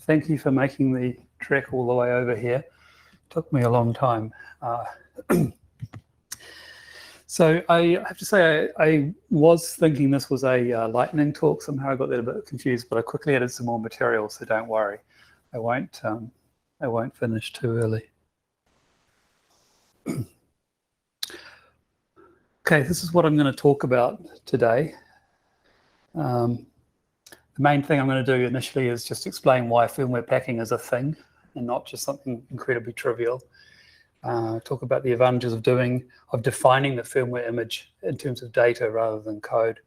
thank you for making the trek all the way over here. Took me a long time. So I have to say, I was thinking this was a lightning talk. Somehow I got that a bit confused, but I quickly added some more material, so don't worry. I won't finish too early. Okay, this is what I'm going to talk about today. The main thing I'm going to do initially is just explain why firmware packing is a thing and not just something incredibly trivial. Talk about the advantages of defining the firmware image in terms of data rather than code.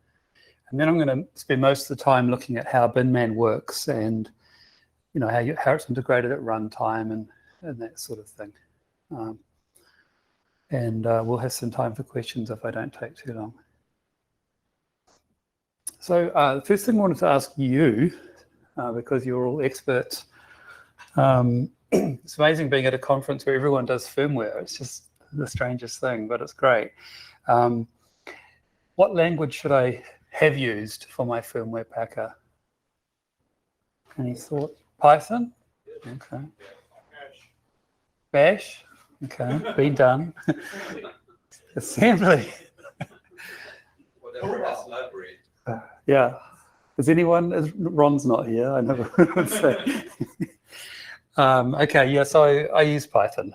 And then I'm going to spend most of the time looking at how binman works and how it's integrated at runtime and that sort of thing. And we'll have some time for questions if I don't take too long. So the first thing I wanted to ask you, because you're all experts, it's amazing being at a conference where everyone does firmware. It's just the strangest thing, but it's great. What language should I have used for my firmware packer? Any thought? Python? Okay. Bash? Okay, be done. Assembly. Whatever else library. Yeah. Does anyone? Ron's not here. I never would say. Okay, yeah, so I use Python.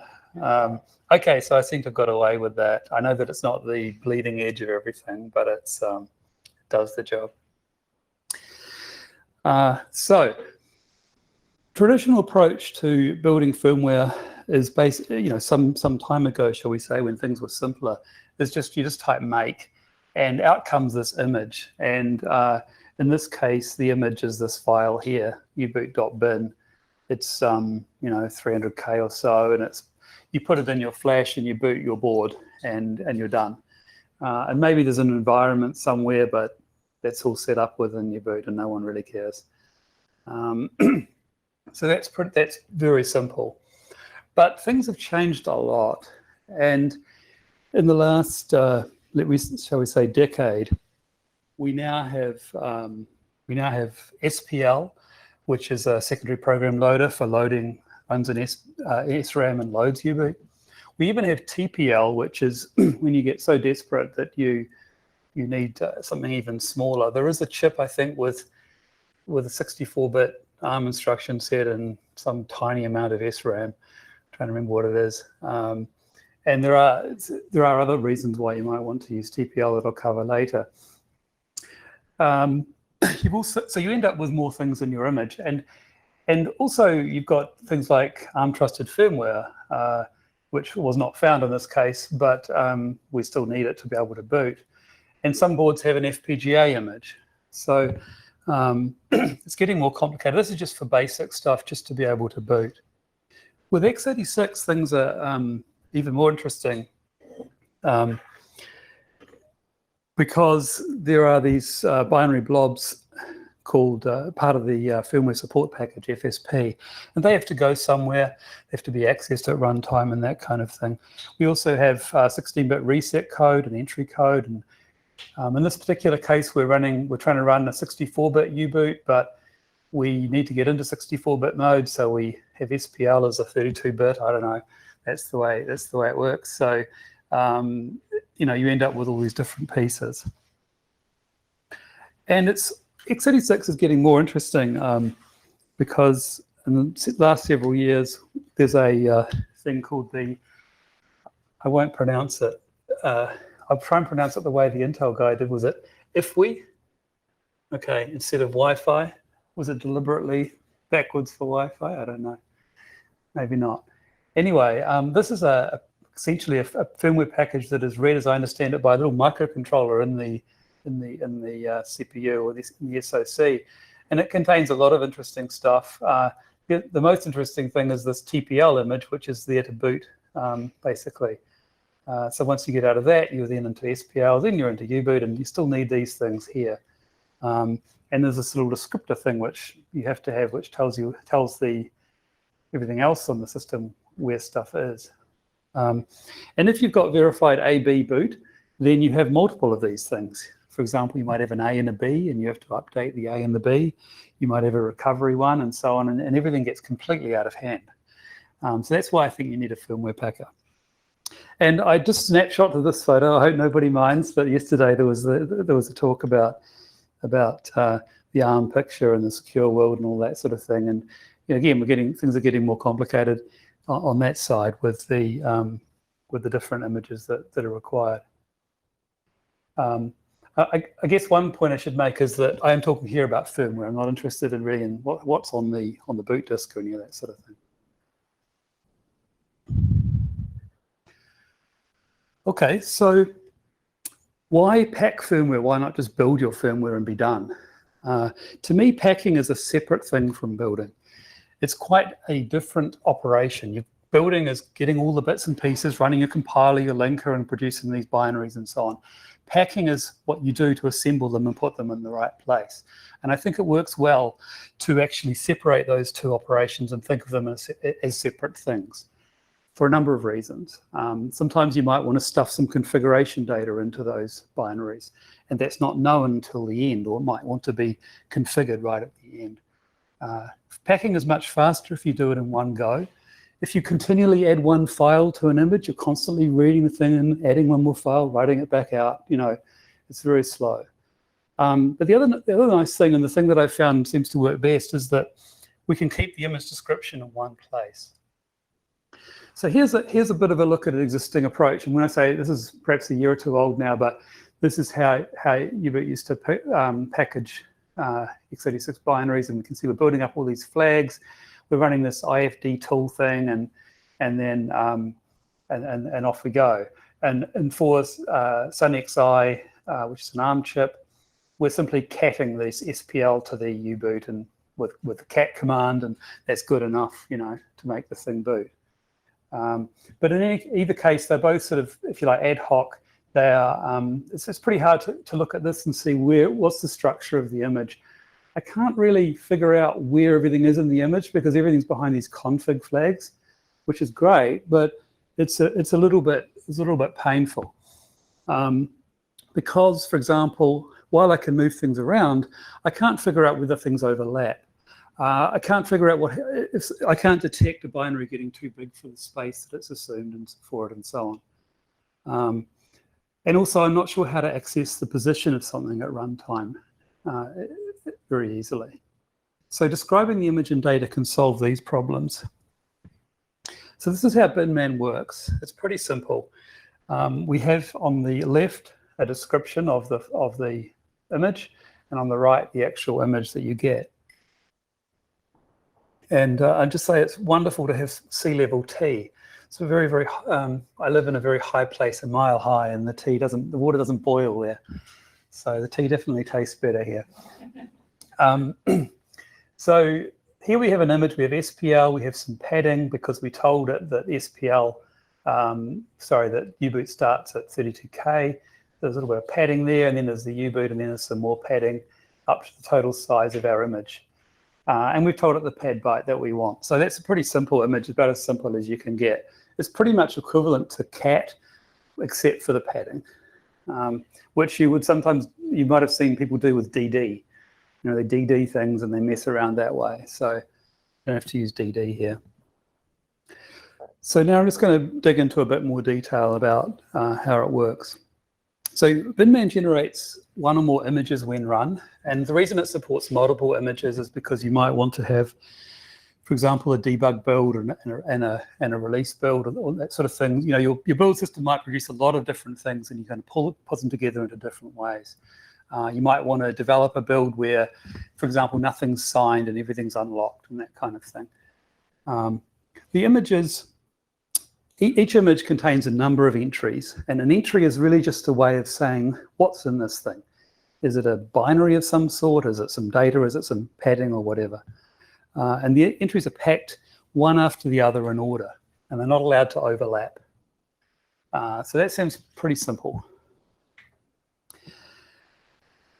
Okay, so I seem to have got away with that. I know that it's not the bleeding edge of everything, but it does the job. So, traditional approach to building firmware is basically, some time ago, shall we say, when things were simpler, is you just type make, and out comes this image. And in this case, the image is this file here, uboot.bin. It's 300K or so, and you put it in your flash and you boot your board, and you're done. And maybe there's an environment somewhere, but that's all set up within your boot, and no one really cares. So that's very simple. But things have changed a lot, and in the last, shall we say, decade, we now have SPL, which is a secondary program loader for loading, runs an SRAM and loads uboot. We even have TPL, which is when you get so desperate that you need something even smaller. There is a chip, I think, with a 64-bit ARM instruction set and some tiny amount of SRAM. I'm trying to remember what it is. And there are other reasons why you might want to use TPL that I'll cover later. So you end up with more things in your image, and also you've got things like ARM trusted firmware, which was not found in this case, but we still need it to be able to boot. And some boards have an FPGA image, so it's getting more complicated. This is just for basic stuff, just to be able to boot. With x86, things are even more interesting. Because there are these binary blobs called part of the firmware support package, FSP, and they have to go somewhere. They have to be accessed at runtime and that kind of thing. We also have 16-bit reset code and entry code, and in this particular case, we're trying to run a 64-bit U-boot, but we need to get into 64-bit mode, so we have SPL as a 32-bit. I don't know. That's the way it works. So. You end up with all these different pieces. And x86 is getting more interesting because in the last several years, there's a thing called I won't pronounce it. I'll try and pronounce it the way the Intel guy did. Was it IFWI? Okay, instead of Wi-Fi. Was it deliberately backwards for Wi-Fi? I don't know. Maybe not. Anyway, this is essentially a firmware package that is read, as I understand it, by a little microcontroller in the CPU or the SoC, and it contains a lot of interesting stuff. The most interesting thing is this TPL image, which is there to boot, basically. So once you get out of that, you're then into SPL, then you're into U-boot, and you still need these things here. And there's this little descriptor thing which you have to have, which tells everything else on the system where stuff is. And if you've got verified AB boot, then you have multiple of these things For example, you might have an A and a B, and you have to update the A and the B. You might have a recovery one, and so on, and everything gets completely out of hand. So that's why I think you need a firmware packer. And I just snapshot to this photo. I hope nobody minds, but yesterday there was a talk about the ARM picture and the secure world and all that sort of thing. And again, things are getting more complicated on that side with the different images that are required. I guess one point I should make is that I am talking here about firmware. I'm not interested in really in what's on the boot disk or any of that sort of thing. Okay, so why pack firmware? Why not just build your firmware and be done? To me, packing is a separate thing from building. It's quite a different operation. Building is getting all the bits and pieces, running your compiler, your linker, and producing these binaries and so on. Packing is what you do to assemble them and put them in the right place. And I think it works well to actually separate those two operations and think of them as separate things for a number of reasons. Sometimes you might want to stuff some configuration data into those binaries, and that's not known until the end, or it might want to be configured right at the end. Packing is much faster if you do it in one go. If you continually add one file to an image, you're constantly reading the thing and adding one more file, writing it back out, it's very slow. But the other nice thing, and the thing that I found seems to work best, is that we can keep the image description in one place. So here's a bit of a look at an existing approach. And when I say this is perhaps a year or two old now, but this is how U-boot used to package x86 binaries, and we can see we're building up all these flags. We're running this IFD tool thing, and then off we go. And for SunXI, which is an ARM chip, we're simply catting this SPL to the U-boot and with the cat command, and that's good enough, to make the thing boot. But in either case, they're both sort of, if you like, ad hoc. They are. It's pretty hard to look at this and see what's the structure of the image. I can't really figure out where everything is in the image because everything's behind these config flags, which is great, but it's a little bit painful. Because, for example, while I can move things around, I can't figure out whether things overlap. I can't figure out I can't detect a binary getting too big for the space that it's assumed for it, and so on. And also, I'm not sure how to access the position of something at runtime very easily. So describing the image and data can solve these problems. So this is how binman works. It's pretty simple. We have on the left a description of the image, and on the right the actual image that you get. And I'd just say it's wonderful to have sea level T. So very, very. I live in a very high place, a mile high, and the water doesn't boil there. So the tea definitely tastes better here. So here we have an image. We have SPL. We have some padding because we told it that that U-boot starts at 32K. There's a little bit of padding there, and then there's the U-boot, and then there's some more padding up to the total size of our image. And we've told it the pad byte that we want. So that's a pretty simple image, about as simple as you can get. It's pretty much equivalent to cat, except for the padding, which you might have seen people do with DD. They DD things and they mess around that way. So you don't have to use DD here. So now I'm just going to dig into a bit more detail about how it works. So binman generates one or more images when run, and the reason it supports multiple images is because you might want to have, for example, a debug build and a release build, or that sort of thing. Your build system might produce a lot of different things, and you can put them together into different ways. You might want to develop a build where, for example, nothing's signed and everything's unlocked and that kind of thing. The images. Each image contains a number of entries, and an entry is really just a way of saying what's in this thing. Is it a binary of some sort? Is it some data? Is it some padding or whatever? And the entries are packed one after the other in order, and they're not allowed to overlap. So that seems pretty simple.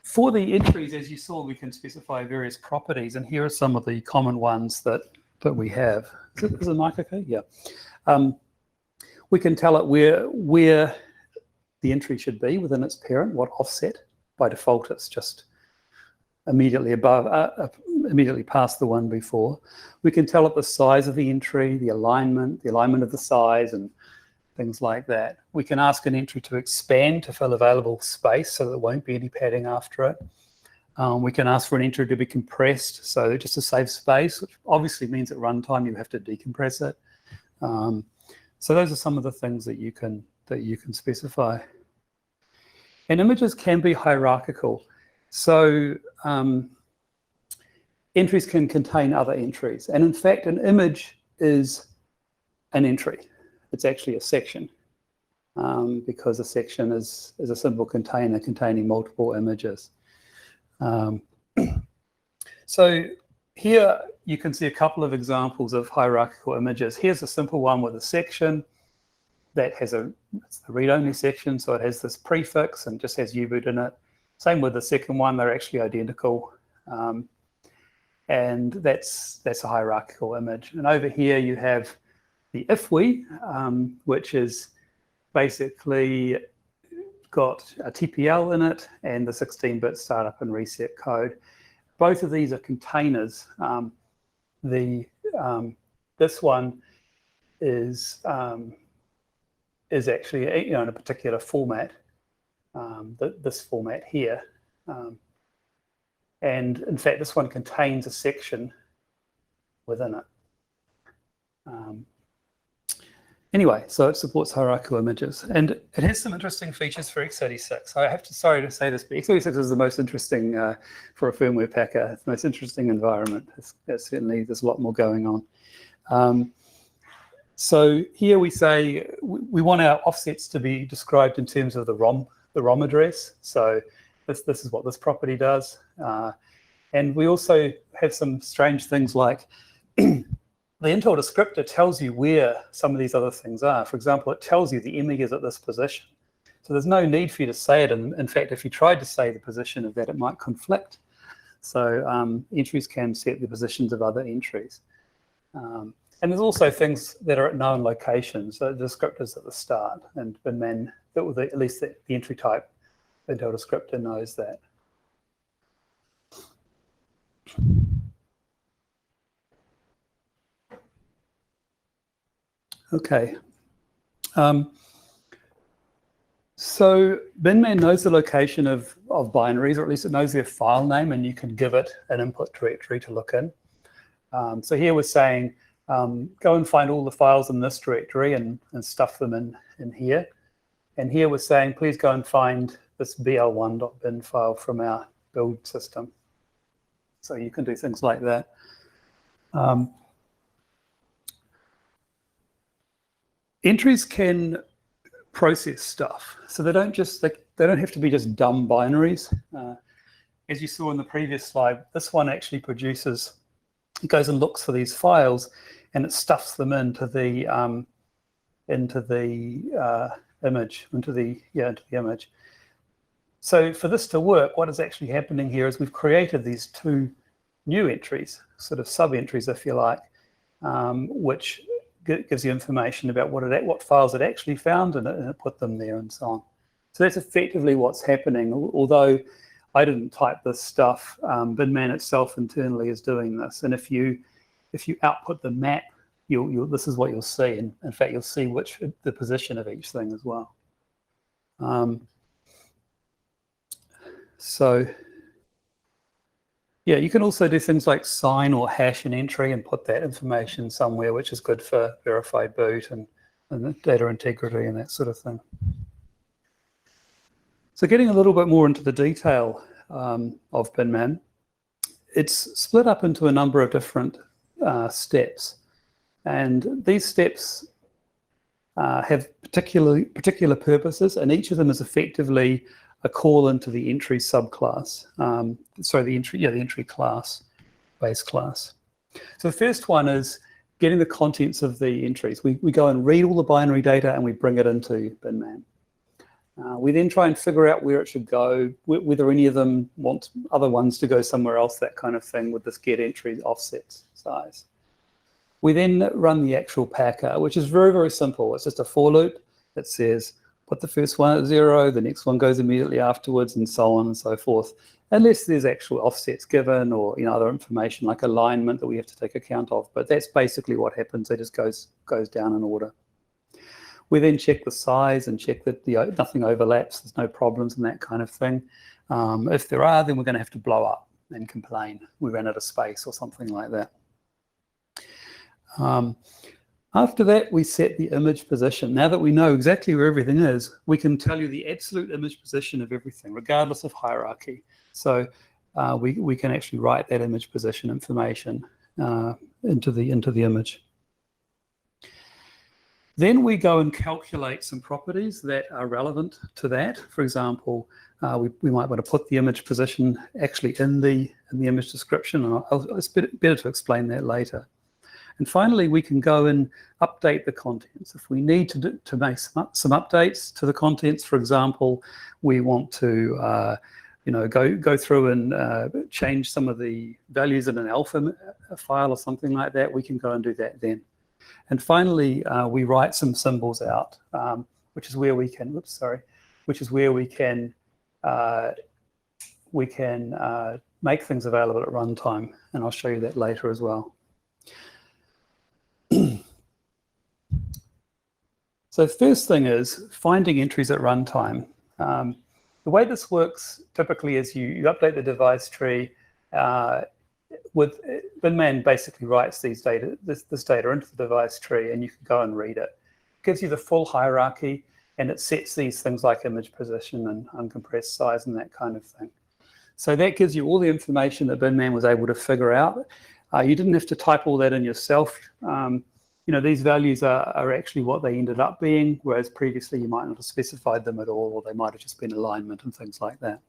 For the entries, as you saw, we can specify various properties, and here are some of the common ones that we have. Is the mic okay? Yeah. We can tell it where the entry should be within its parent, what offset. by default it's just immediately above, immediately past the one before. We can tell it the size of the entry, the alignment of the size, and things like that. We can ask an entry to expand to fill available space so there won't be any padding after it. We can ask for an entry to be compressed, so just to save space, which obviously means at runtime you have to decompress it. So those are some of the things that you can specify. And images can be hierarchical. So entries can contain other entries. And in fact, an image is an entry. It's actually a section because a section is a simple container containing multiple images. So here you can see a couple of examples of hierarchical images. Here's a simple one with a section that has it's the read-only section, so it has this prefix and just has U-boot in it. Same with the second one, they're actually identical. And that's a hierarchical image. And over here you have the if we, which is basically got a TPL in it and the 16-bit startup and reset code. Both of these are containers. This one is actually in a particular format, this format here. And in fact, this one contains a section within it. Anyway, so it supports hierarchical images, and it has some interesting features for x86. I have to, sorry to say this, but x86 is the most interesting for a firmware packer. It's the most interesting environment. Certainly, there's a lot more going on. So here we say we want our offsets to be described in terms of the ROM address. So this is what this property does, and we also have some strange things like the Intel descriptor tells you where some of these other things are. For example, it tells you the EMIG is at this position. So there's no need for you to say it. And in fact, if you tried to say the position of that, it might conflict. So entries can set the positions of other entries. And there's also things that are at known locations. So the descriptors at the start, and binman, at least the entry type Intel descriptor knows that. Okay. So binman knows the location of binaries, or at least it knows their file name, and you can give it an input directory to look in. So here we're saying, go and find all the files in this directory and stuff them in here. And here we're saying, please go and find this bl1.bin file from our build system. So you can do things like that. Entries can process stuff, so they don't have to be just dumb binaries. As you saw in the previous slide, this one actually produces, it goes and looks for these files, and it stuffs them into the image. So for this to work, what is actually happening here is we've created these two new entries, sort of sub-entries, if you like, which gives you information about what files it actually found, and it put them there and so on. So that's effectively what's happening. Although I didn't type this stuff, binman itself internally is doing this. And if you output the map, this is what you'll see. And in fact, you'll see the position of each thing as well. So yeah, you can also do things like sign or hash an entry and put that information somewhere, which is good for verified boot and data integrity and that sort of thing. So getting a little bit more into the detail of binman, it's split up into a number of different steps. And these steps have particular purposes, and each of them is effectively a call into the entry subclass. The entry class, base class. So the first one is getting the contents of the entries. We go and read all the binary data and we bring it into binman. We then try and figure out where it should go, whether any of them want other ones to go somewhere else, that kind of thing with this get entry offset size. We then run the actual packer, which is very, very simple. It's just a for loop that says, put the first one at 0, the next one goes immediately afterwards, and so on and so forth, unless there's actual offsets given or other information like alignment that we have to take account of. But that's basically what happens. It just goes down in order. We then check the size and check that nothing overlaps, there's no problems and that kind of thing. If there are, then we're going to have to blow up and complain we ran out of space or something like that. After that, we set the image position. Now that we know exactly where everything is, we can tell you the absolute image position of everything, regardless of hierarchy. So we can actually write that image position information into the image. Then we go and calculate some properties that are relevant to that. For example, we might want to put the image position actually in the image description, and it's better to explain that later. And finally, we can go and update the contents. If we need to make some updates to the contents, for example, we want to go through and change some of the values in an alpha file or something like that, we can go and do that then. And finally, we write some symbols out, which is where we can, make things available at runtime, and I'll show you that later as well. So first thing is finding entries at runtime. The way this works typically is you update the device tree. With binman basically writes this data into the device tree, and you can go and read it. It gives you the full hierarchy, and it sets these things like image position and uncompressed size and that kind of thing. So that gives you all the information that binman was able to figure out. You didn't have to type all that in yourself. These values are actually what they ended up being, whereas previously you might not have specified them at all, or they might have just been alignment and things like that.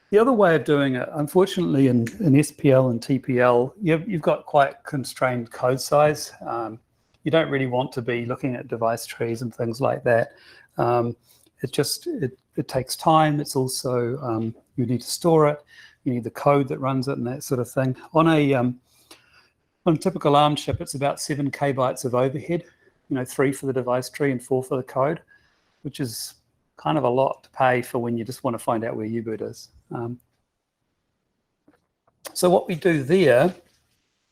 The other way of doing it, unfortunately, in SPL and TPL, you've got quite constrained code size. You don't really want to be looking at device trees and things like that. It takes time. It's also, you need to store it. You need the code that runs it and that sort of thing. On a typical ARM chip, it's about 7 kbytes of overhead, 3 for the device tree and 4 for the code, which is kind of a lot to pay for when you just want to find out where U-boot is. So what we do there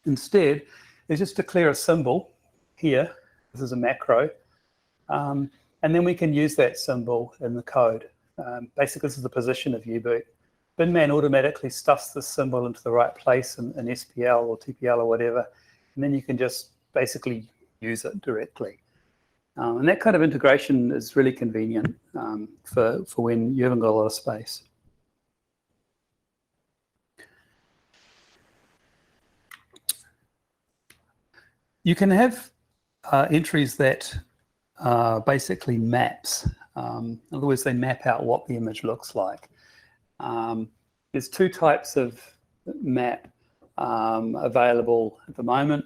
instead is just declare a symbol here. This is a macro. And then we can use that symbol in the code. Basically, this is the position of U-boot. binman automatically stuffs this symbol into the right place in SPL or TPL or whatever, and then you can just basically use it directly. And that kind of integration is really convenient for when you haven't got a lot of space. You can have entries that are basically maps. In other words, they map out what the image looks like. There's 2 types of map available at the moment.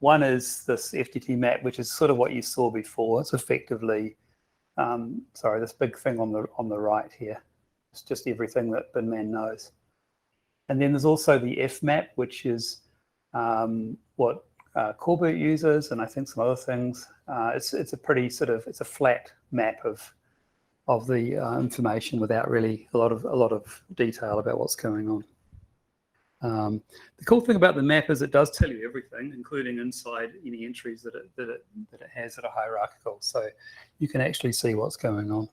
One is this FTT map, which is sort of what you saw before. It's effectively, this big thing on the right here. It's just everything that binman knows. And then there's also the fmap, which is what Coreboot uses, and I think some other things. It's a pretty it's a flat map of the information without really a lot of detail about what's going on. The cool thing about the map is it does tell you everything, including inside any entries that it has that are hierarchical, so you can actually see what's going on.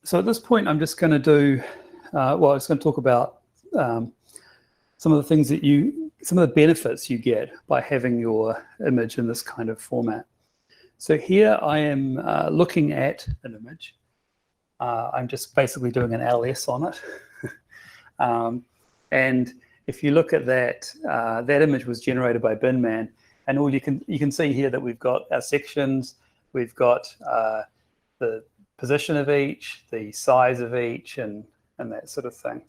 So at this point, I'm just going to do, I was going to talk about some of the things some of the benefits you get by having your image in this kind of format. So here I am looking at an image. I'm just basically doing an LS on it. And if you look at that, that image was generated by binman, and all you can see here that we've got our sections, we've got the position of each, the size of each, and that sort of thing,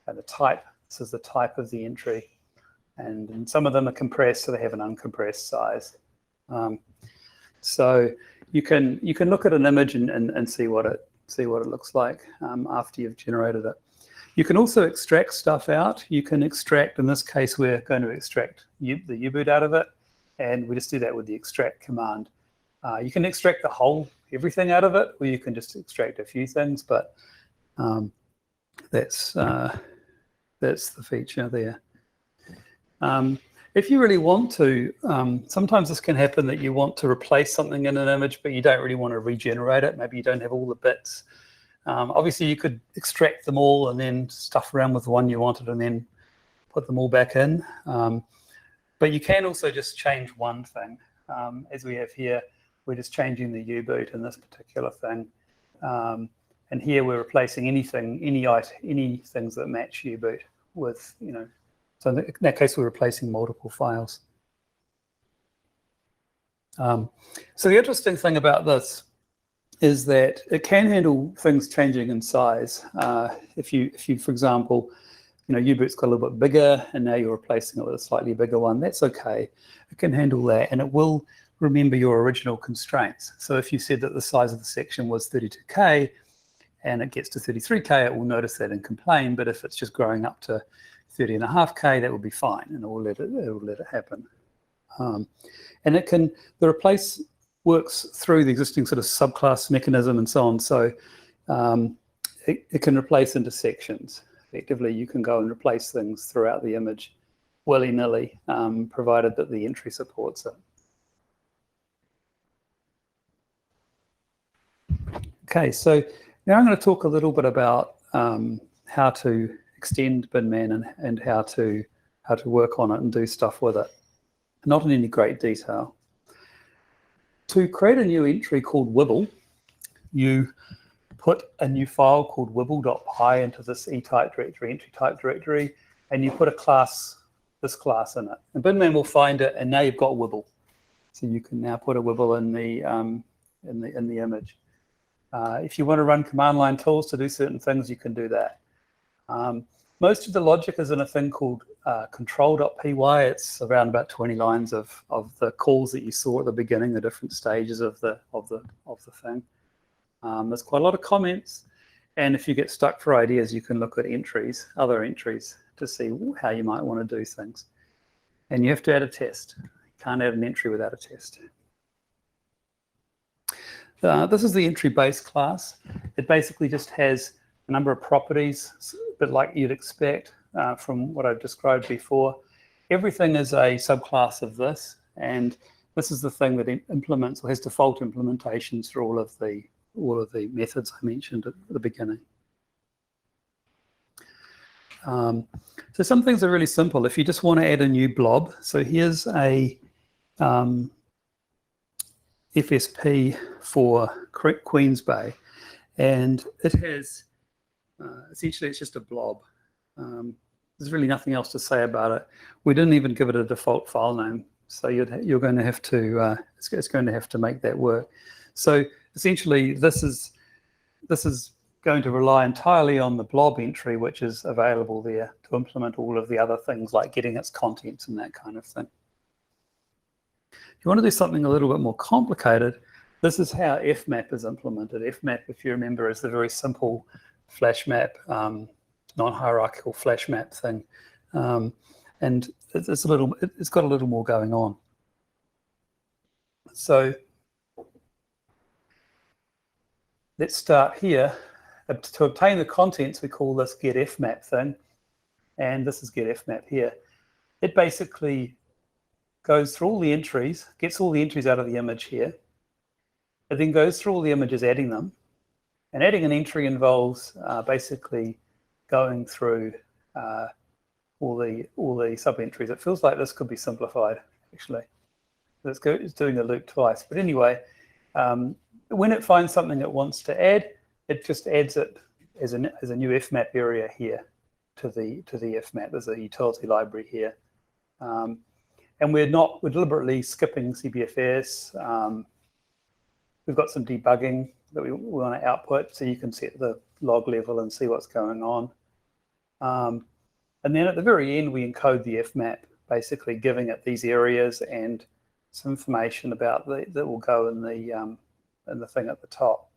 and the type. This is the type of the entry, and some of them are compressed, so they have an uncompressed size. So you can look at an image and see what it looks like after you've generated it. You can also extract stuff out. You can extract, in this case, we're going to extract the U-boot out of it. and we just do that with the extract command. You can extract everything out of it, or you can just extract a few things, but that's the feature there. If you really want to, sometimes this can happen that you want to replace something in an image, but you don't really want to regenerate it. Maybe you don't have all the bits. Obviously, you could extract them all and then stuff around with the one you wanted and then put them all back in. But you can also just change one thing. As we have here, we're just changing the U-boot in this particular thing. And here we're replacing any things that match U-boot with, so in that case, we're replacing multiple files. So the interesting thing about this is that it can handle things changing in size. If you, for example, U-boot's got a little bit bigger and now you're replacing it with a slightly bigger one, that's okay. It can handle that, and it will remember your original constraints. So if you said that the size of the section was 32K and it gets to 33K, it will notice that and complain. But if it's just growing up to 30.5K, that will be fine, and it will let it happen. And the replace works through the existing sort of subclass mechanism and so on. So it can replace into sections. Effectively, you can go and replace things throughout the image willy-nilly, provided that the entry supports it. Okay, so now I'm going to talk a little bit about how to extend binman and how to work on it and do stuff with it. Not in any great detail. To create a new entry called wibble, you put a new file called wibble.py into this etype directory, entry type directory, and you put this class in it. And binman will find it, and now you've got wibble. So you can now put a wibble in the image. If you want to run command line tools to do certain things, you can do that. Most of the logic is in a thing called control.py. It's around about 20 lines of the calls that you saw at the beginning, the different stages of the thing. There's quite a lot of comments, and if you get stuck for ideas, you can look at other entries, to see how you might want to do things. And you have to add a test. You can't add an entry without a test. This is the entry base class. It basically just has a number of properties, a bit like you'd expect from what I've described before. Everything is a subclass of this, and this is the thing that implements or has default implementations for all of the methods I mentioned at the beginning. So some things are really simple. If you just want to add a new blob, so here's a FSP for Queens Bay, and it has essentially it's just a blob. There's really nothing else to say about it. We didn't even give it a default file name, so you're going to have to it's going to have to make that work. So essentially, this is going to rely entirely on the blob entry, which is available there to implement all of the other things like getting its contents and that kind of thing. If you want to do something a little bit more complicated, this is how fmap is implemented. Fmap, if you remember, is the very simple flash map, non-hierarchical flash map thing, and it's got a little more going on. So let's start here. To obtain the contents, we call this getFmap thing, and this is getFmap here. It basically goes through all the entries, gets all the entries out of the image here. It then goes through all the images, adding them. And adding an entry involves basically going through all the sub-entries. It feels like this could be simplified, actually. It's doing a loop twice. But anyway, when it finds something it wants to add, it just adds it as a new fmap area here to the fmap. There's a utility library here. And we're deliberately skipping CBFS. We've got some debugging that we want to output, so you can set the log level and see what's going on. And then at the very end, we encode the fmap, basically giving it these areas and some information about that will go in the thing at the top.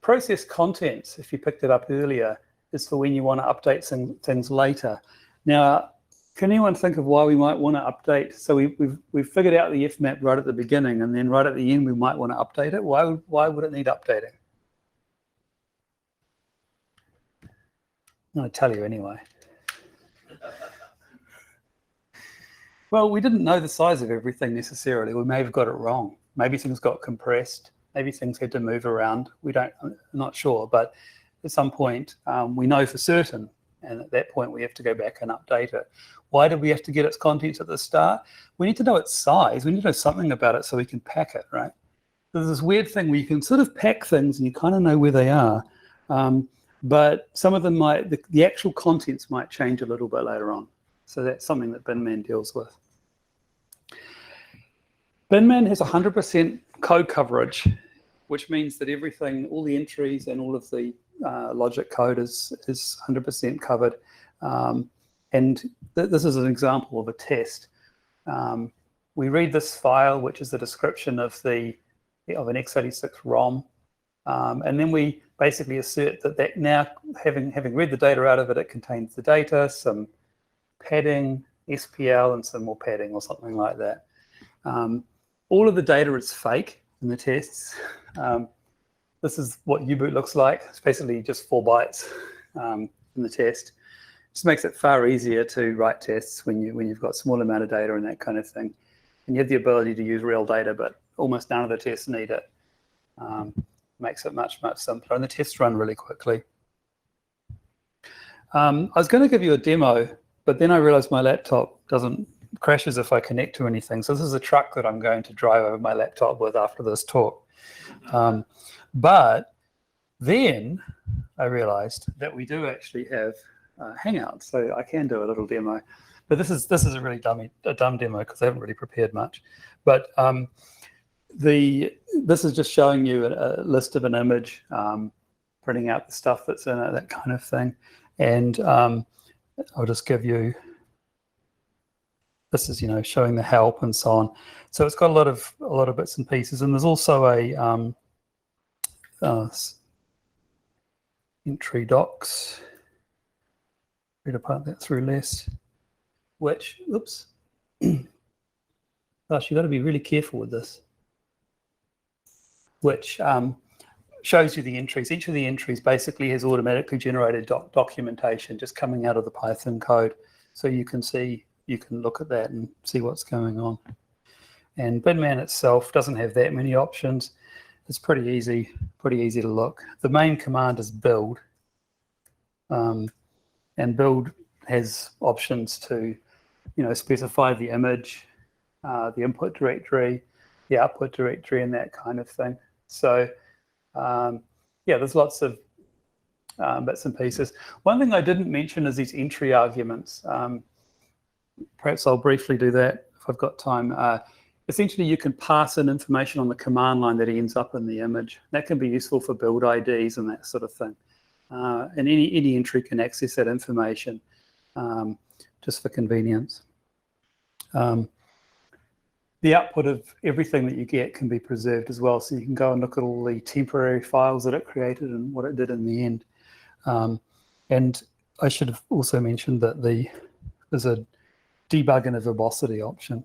Process contents, if you picked it up earlier, is for when you want to update things later. Now, Can anyone think of why we might want to update? So we've figured out the F map right at the beginning, and then right at the end we might want to update it. Why would it need updating? I'm going to tell you anyway. Well, we didn't know the size of everything necessarily. We may have got it wrong. Maybe things got compressed. Maybe things had to move around. I'm not sure, but at some point we know for certain, and at that point we have to go back and update it. Why do we have to get its contents at the start? We need to know its size. We need to know something about it so we can pack it, right? There's this weird thing where you can sort of pack things and you kind of know where they are, but some of them might, the actual contents might change a little bit later on. So that's something that binman deals with. Binman has 100% code coverage, which means that everything, all the entries and all of the logic code is 100% covered. And this is an example of a test. We read this file, which is the description of an x86 ROM, and then we basically assert that now, having read the data out of it, it contains the data, some padding, SPL, and some more padding or something like that. All of the data is fake in the tests. This is what U-boot looks like. It's basically just 4 bytes in the test. Just makes it far easier to write tests when you've got small amount of data and that kind of thing. And you have the ability to use real data, but almost none of the tests need it. Makes it much, much simpler. And the tests run really quickly. I was going to give you a demo, but then I realized my laptop crashes if I connect to anything. So this is a truck that I'm going to drive over my laptop with after this talk. But then I realized that we do actually have Hangouts, so I can do a little demo. But this is a really dumb demo because I haven't really prepared much. But this is just showing you a list of an image, printing out the stuff that's in it, that kind of thing. And I'll just give you, this is showing the help and so on. So it's got a lot of bits and pieces, and there's also a entry docs. Read apart that through less, which, oops, gosh, you've got to be really careful with this, which shows you the entries. Each of the entries basically has automatically generated documentation just coming out of the Python code. So you can look at that and see what's going on. And binman itself doesn't have that many options. It's pretty easy to look. The main command is build. And build has options to, specify the image, the input directory, the output directory, and that kind of thing. So, yeah, there's lots of bits and pieces. One thing I didn't mention is these entry arguments. Perhaps I'll briefly do that if I've got time. Essentially, you can pass in information on the command line that ends up in the image. That can be useful for build IDs and that sort of thing. And any entry can access that information just for convenience. The output of everything that you get can be preserved as well, so you can go and look at all the temporary files that it created and what it did in the end. And I should have also mentioned that there's a debug and a verbosity option.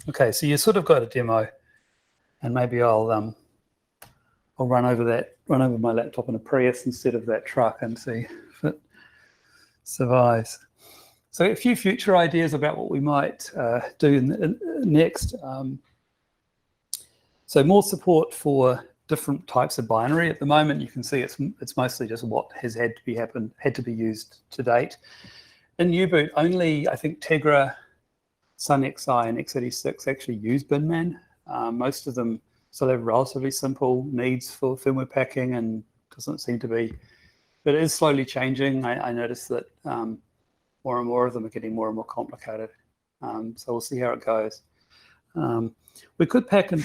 Okay, so you sort of got a demo, and maybe I'll run over my laptop in a Prius instead of that truck and see if it survives. So a few future ideas about what we might do next. So more support for different types of binary. At the moment, you can see it's mostly just what has had to be used to date. In U-boot, only I think Tegra, SunXI, and x86 actually use binman. Most of them still have relatively simple needs for firmware packing, and doesn't seem to be, but it is slowly changing. I noticed that more and more of them are getting more and more complicated. So we'll see how it goes. We could pack in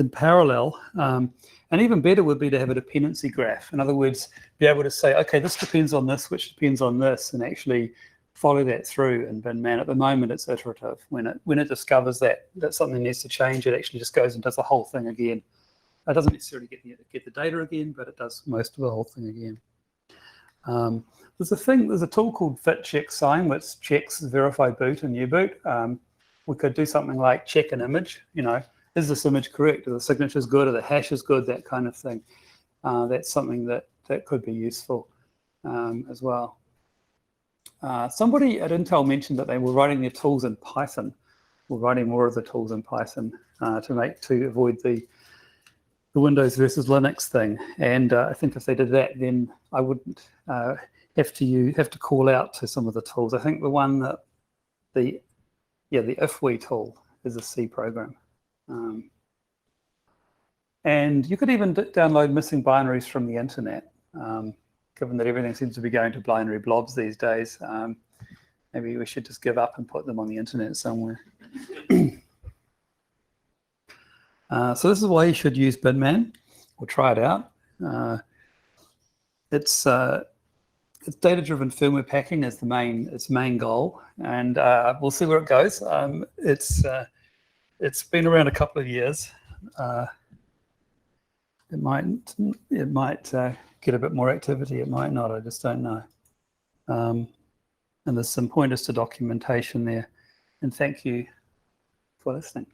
parallel, and even better would be to have a dependency graph. In other words, be able to say, okay, this depends on this, which depends on this, and actually follow that through in binman. At the moment, it's iterative. When it discovers that something needs to change, it actually just goes and does the whole thing again. It doesn't necessarily get the data again, but it does most of the whole thing again. There's a tool called fit check sign, which checks verified boot and U-boot. We could do something like check an image, is this image correct? Are the signatures good? Are the hashes good? That kind of thing. That's something that could be useful as well. Somebody at Intel mentioned that they were writing their tools in Python. We're writing more of the tools in Python to avoid the Windows versus Linux thing. And I think if they did that, then I wouldn't have to call out to some of the tools. I think the one that the if-we tool is a C program. And you could even download missing binaries from the internet. Given that everything seems to be going to binary blobs these days, maybe we should just give up and put them on the internet somewhere. So this is why you should use binman, or try it out. It's data-driven firmware packing is its main goal, and we'll see where it goes. It's been around a couple of years. It might get a bit more activity. It might not. I just don't know. And there's some pointers to documentation there. And thank you for listening.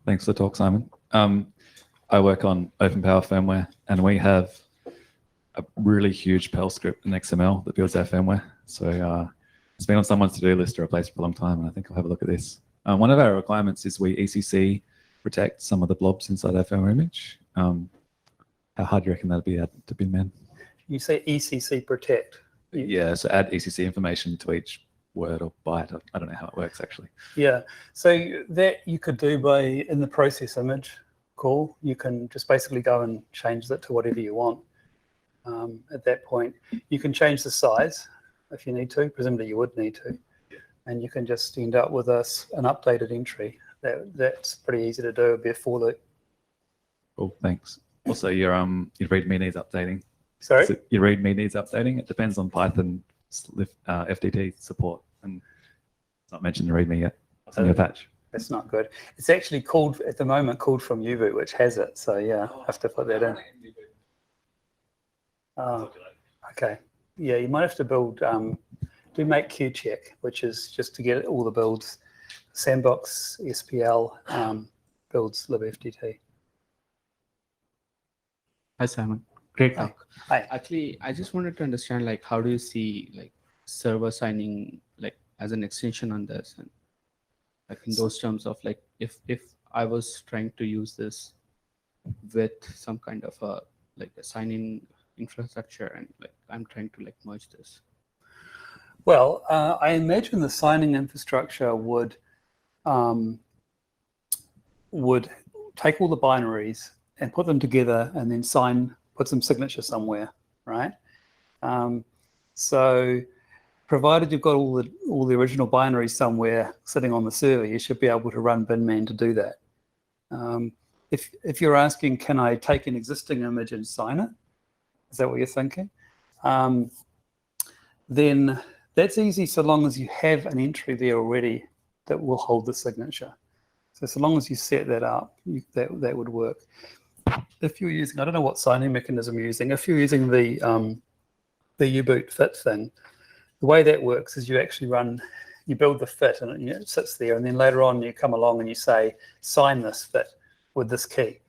Thanks for the talk, Simon. I work on OpenPower firmware, and we have a really huge Perl script in XML that builds our firmware. So it's been on someone's to-do list to replace for a long time, and I think I'll have a look at this. One of our requirements is we ECC protect some of the blobs inside our firmware image. How hard do you reckon that'd be to binman? You say ECC protect? Yeah, so add ECC information to each word or byte. I don't know how it works actually. Yeah, so that you could do by in the process image call. You can just basically go and change that to whatever you want. At that point, you can change the size if you need to. Presumably you would need to, and you can just end up with an updated entry. That's pretty easy to do. It'd be a for loop. Cool, thanks. Also, your README needs updating. Sorry? So your README needs updating. It depends on Python FTT support, and it's not mentioned in README yet. It's in your patch. That's not good. It's actually called at the moment called from U-boot, which has it. So yeah, I have to put that in. Oh, okay. Yeah, you might have to build do make qcheck, which is just to get all the builds. Sandbox SPL builds libFTT. Hi Simon, great talk. Hi. Actually, I just wanted to understand, like, how do you see like server signing like as an extension on this, and like in those terms of like if I was trying to use this with some kind of a sign-in infrastructure, and like I'm trying to like merge this. Well, I imagine the signing infrastructure would take all the binaries and put them together, and then put some signature somewhere, right? So, provided you've got all the original binaries somewhere sitting on the server, you should be able to run binman to do that. If you're asking, can I take an existing image and sign it? Is that what you're thinking? Then that's easy so long as you have an entry there already that will hold the signature. So long as you set that up, that would work. If you're using, I don't know what signing mechanism you're using. If you're using the U-boot fit thing, the way that works is you actually build the fit and it sits there, and then later on you come along and you say, sign this fit with this key.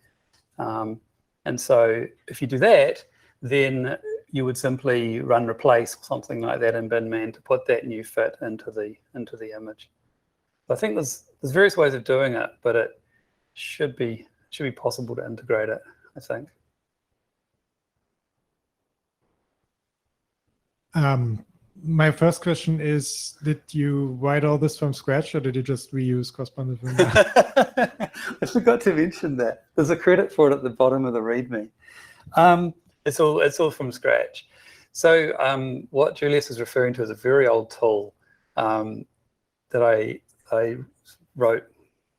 And so if you do that, then you would simply run replace or something like that in binman to put that new fit into the image. I think there's various ways of doing it, but it should be possible to integrate it, I think. My first question is, did you write all this from scratch, or did you just reuse cross-bundled firmware? I forgot to mention that. There's a credit for it at the bottom of the README. It's all from scratch. So what Julius is referring to is a very old tool that I wrote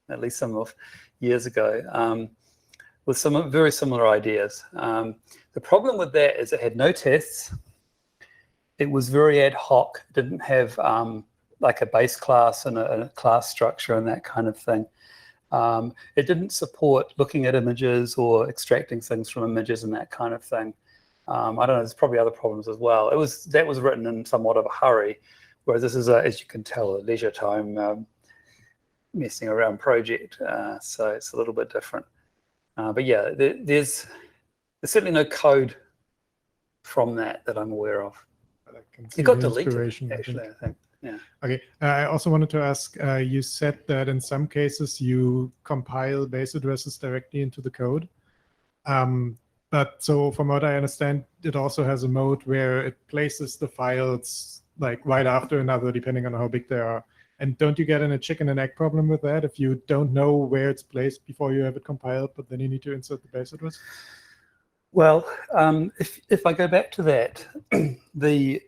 at least some of years ago with some very similar ideas. The problem with that is it had no tests, it was very ad hoc. It didn't have like a base class and a class structure and that kind of thing. It didn't support looking at images or extracting things from images and that kind of thing. I don't know, there's probably other problems as well. That was written in somewhat of a hurry, whereas this is, as you can tell, a leisure time messing around project. So it's a little bit different. But yeah, there's certainly no code from that I'm aware of. It got deleted, actually, I think. Yeah. Okay. I also wanted to ask, you said that in some cases you compile base addresses directly into the code. But so from what I understand, it also has a mode where it places the files like right after another, depending on how big they are. And don't you get in a chicken and egg problem with that if you don't know where it's placed before you have it compiled, but then you need to insert the base address? Well, if I go back to that, the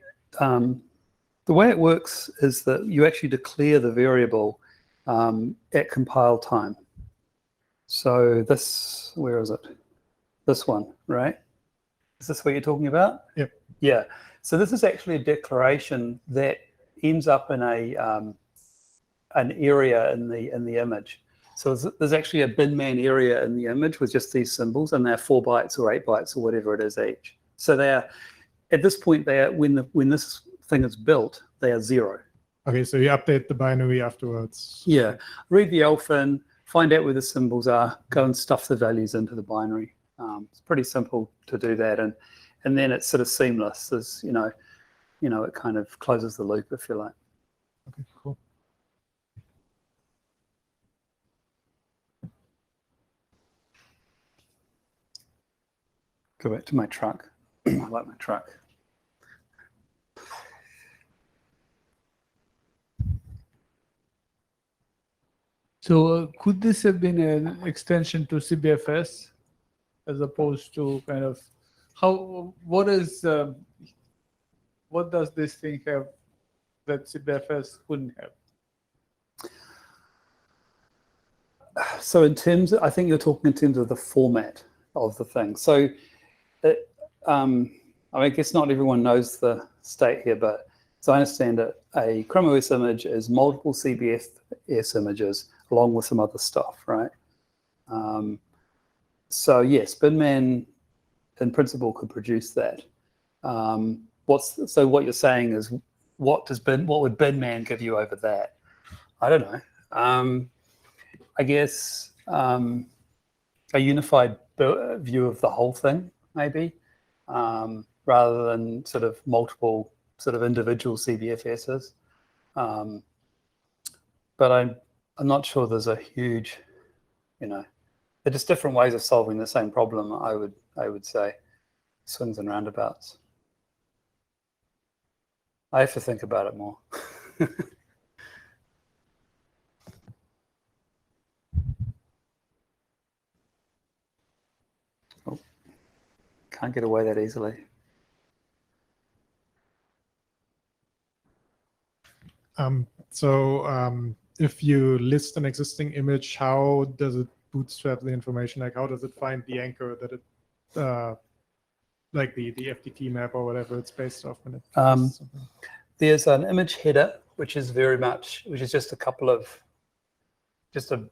way it works is that you actually declare the variable at compile time. So this, where is it? This one, right? Is this what you're talking about? Yep. Yeah. So this is actually a declaration that ends up in an area in the image. So there's actually a binman area in the image with just these symbols, and they're 4 bytes or 8 bytes or whatever it is each. So they are, at this point, they are, when this thing is built, they are 0. Okay, so you update the binary afterwards. Yeah, read the elfin, find out where the symbols are, go and stuff the values into the binary. It's pretty simple to do that, and then it's sort of seamless. There's, it kind of closes the loop, if you like. Okay, cool. Go back to my truck. I like my truck. So could this have been an extension to CBFS as opposed to kind of what does this thing have that CBFS couldn't have? So in terms of, I think you're talking in terms of the format of the thing. So I guess not everyone knows the state here, but as I understand it, a Chrome OS image is multiple CBFS images along with some other stuff, right? So yes, binman in principle could produce that. So what you're saying is, what would binman give you over that? I don't know. I guess a unified view of the whole thing, maybe, rather than sort of multiple sort of individual CBFSs. But I'm not sure there's a huge, they're just different ways of solving the same problem, I would say, swings and roundabouts. I have to think about it more. Oh, can't get away that easily. If you list an existing image, how does it bootstrap the information? Like, how does it find the anchor that it, like the FTT map or whatever it's based off? When it there's an image header, which is just a couple of, just a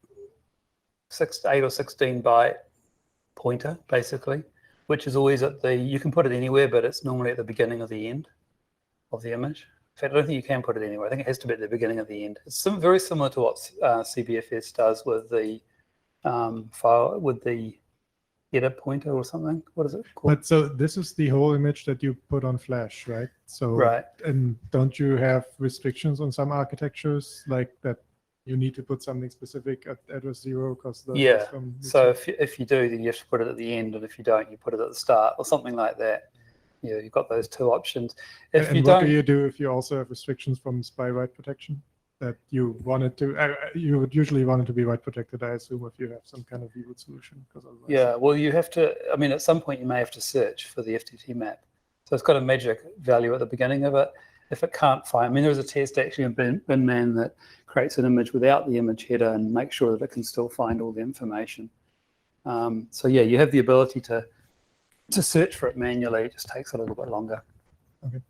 8 or 16 byte pointer, basically, which is always you can put it anywhere, but it's normally at the beginning or the end of the image. In fact, I don't think you can put it anywhere. I think it has to be at the beginning of the end. It's very similar to what CBFS does with the file, with the header pointer or something. What is it called? But so this is the whole image that you put on Flash, right? So right. And don't you have restrictions on some architectures, like that you need to put something specific at address 0 because yeah. So if you do, then you have to put it at the end, and if you don't, you put it at the start or something like that. Yeah, you've got those two options. And what do you do if you also have restrictions from spy write protection that you wanted to? You would usually want it to be write protected, I assume, if you have some kind of VBoot solution. Yeah, well, you have to. I mean, at some point you may have to search for the FTT map. So it's got a magic value at the beginning of it. If it can't find, I mean, there's a test actually in binman that creates an image without the image header and makes sure that it can still find all the information. So yeah, you have the ability to search for it manually. It just takes a little bit longer. Okay.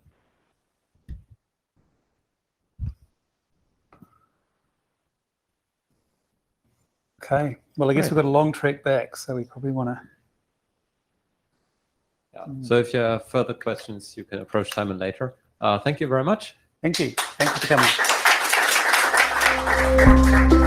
Okay. Well, I guess Great. we've got a long trek back, so we probably want to. Yeah. So if you have further questions, you can approach Simon later. Thank you very much. Thank you. Thank you for coming.